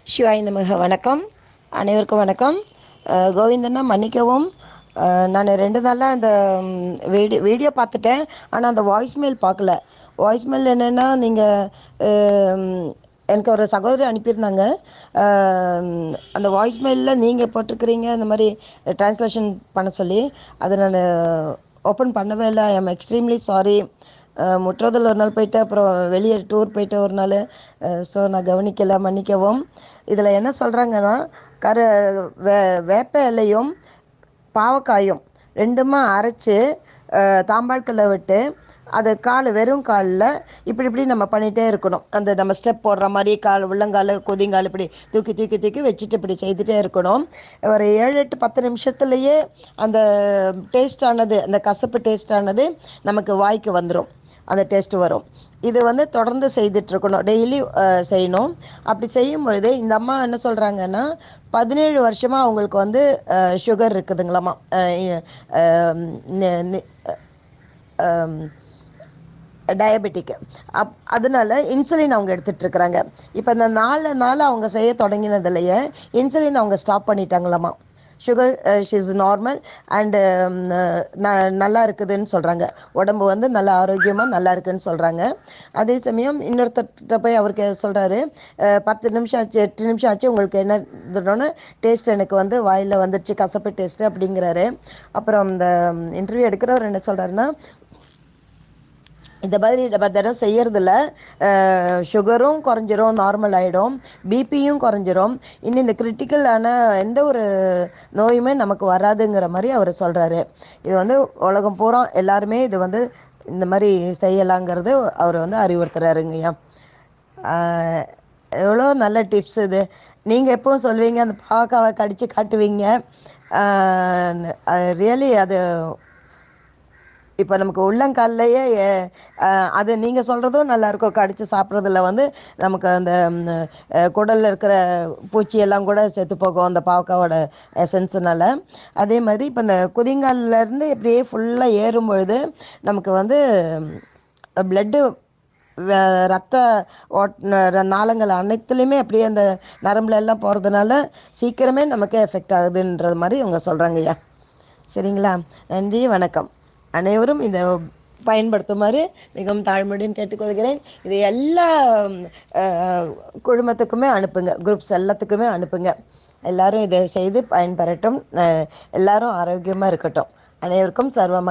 சிவாய் நமக. வணக்கம், அனைவருக்கும் வணக்கம். கோவிந்தண்ணா மன்னிக்கவும், நான் 2 நாளாக இந்த வீடியோ பார்த்துட்டேன். ஆனால் அந்த வாய்ஸ்மெயில் பார்க்கல. வாய்ஸ்மெயில் என்னென்னா, நீங்கள் எனக்கு ஒரு சகோதரி அனுப்பியிருந்தாங்க. அந்த வாய்ஸ்மெயிலில் நீங்கள் போட்டிருக்கிறீங்க இந்த மாதிரி டிரான்ஸ்லேஷன் பண்ண சொல்லி. அதை நான் ஓப்பன் பண்ணவே இல்லை. I am extremely sorry. முற்றதில் ஒரு நாள் போயிட்டு, அப்புறம் வெளியே டூர் போயிட்டு ஒரு நாள். ஸோ நான் கவனிக்கலை, மன்னிக்கவும். இதில் என்ன சொல்கிறாங்கன்னா, வேப்ப இலையும் பாவக்காயும் ரெண்டுமா அரைச்சி தாம்பாளத்தில் விட்டு, அது வெறும் காலில் இப்படி நம்ம பண்ணிகிட்டே இருக்கணும். அந்த நம்ம ஸ்டெப் போடுற மாதிரி உள்ளங்கால் குதிங்கால் இப்படி தூக்கி தூக்கி தூக்கி வச்சுட்டு இப்படி செய்துட்டே இருக்கணும். ஒரு 7-8-10 நிமிஷத்துலேயே அந்த டேஸ்டானது, அந்த கசப்பு டேஸ்டானது நமக்கு வாய்க்கு வந்துடும். அந்த டேஸ்ட் வரும். இது தொடர்ந்து செய்துட்டு இருக்கணும், டெய்லி செய்யணும். அப்படி செய்யும் பொழுது இந்த அம்மா என்ன சொல்றாங்கன்னா, 17 வருஷமா அவங்களுக்கு சுகர் இருக்குதுங்களாமா. டயபெட்டிக். அதனால இன்சுலின் அவங்க எடுத்துட்டு இருக்கிறாங்க. இப்போ இந்த 4 நாள் அவங்க செய்ய தொடங்கினதுலயே இன்சுலின் அவங்க ஸ்டாப் பண்ணிட்டாங்களாமா. சுகர் ஷீஸ் நார்மல் அண்டு நல்லா இருக்குதுன்னு சொல்கிறாங்க. உடம்பு நல்ல ஆரோக்கியமாக நல்லா இருக்குன்னு சொல்கிறாங்க. அதே சமயம் இன்னொருத்தர்கிட்ட போய் அவருக்கு சொல்கிறாரு, 10 நிமிஷம் ஆச்சு, 8 நிமிஷம் ஆச்சு, உங்களுக்கு என்ன டேஸ்ட் எனக்கு வாயில் வந்துருச்சு, கசப்பு டேஸ்ட்டு அப்படிங்கிறாரு. அப்புறம் இந்த இன்டர்வியூ எடுக்கிறவர் என்ன சொல்கிறாருன்னா, இந்த மாதிரி நம்ம தினம் செய்யறதில்ல, சுகரும் குறைஞ்சிரும், நார்மல் ஆகிடும், பிபியும் குறைஞ்சிரும், இன்னும் இந்த கிரிட்டிக்கலான எந்த ஒரு நோயுமே நமக்கு வராதுங்கிற மாதிரி அவர் சொல்கிறாரு. இது உலகம் பூரா எல்லாருமே இது இந்த மாதிரி செய்யலாங்கிறது அவர் அறிவுறுத்துறாருங்கய்யா. எவ்வளோ நல்ல டிப்ஸ் இது. நீங்கள் எப்பவும் சொல்வீங்க, அந்த பாவக்காவை கடிச்சு காட்டுவீங்க. ரியலி அது இப்போ நமக்கு உள்ளங்கால்லையே அது நீங்கள் சொல்கிறதும் நல்லாயிருக்கும். கடித்து சாப்பிட்றதுல நமக்கு அந்த குடலில் இருக்கிற பூச்சியெல்லாம் கூட செத்து போகும் அந்த பாவக்காவோட எசன்ஸுனால. அதே மாதிரி இப்போ இந்த குதிங்கால்லேருந்து இப்படியே ஃபுல்லாக ஏறும் பொழுது நமக்கு பிளட்டு, ரத்த நாளங்கள் அனைத்துலேயுமே அப்படியே அந்த நரம்புல எல்லாம் போகிறதுனால சீக்கிரமே நமக்கு எஃபெக்ட் ஆகுதுன்றது மாதிரி அவங்க சொல்கிறாங்கய்யா. சரிங்களா? நன்றி, வணக்கம். அனைவரும் இதை பயன்படுத்துமாறு மிகவும் தாழ்மையுடன் கேட்டுக்கொள்கிறேன். இது எல்லா குழுமத்துக்குமே அனுப்புங்க, குரூப்ஸ் எல்லாத்துக்குமே அனுப்புங்க. எல்லாரும் இதை செய்து பயன்பெறட்டும். எல்லாரும் ஆரோக்கியமாக இருக்கட்டும். அனைவருக்கும் சர்வமங்க.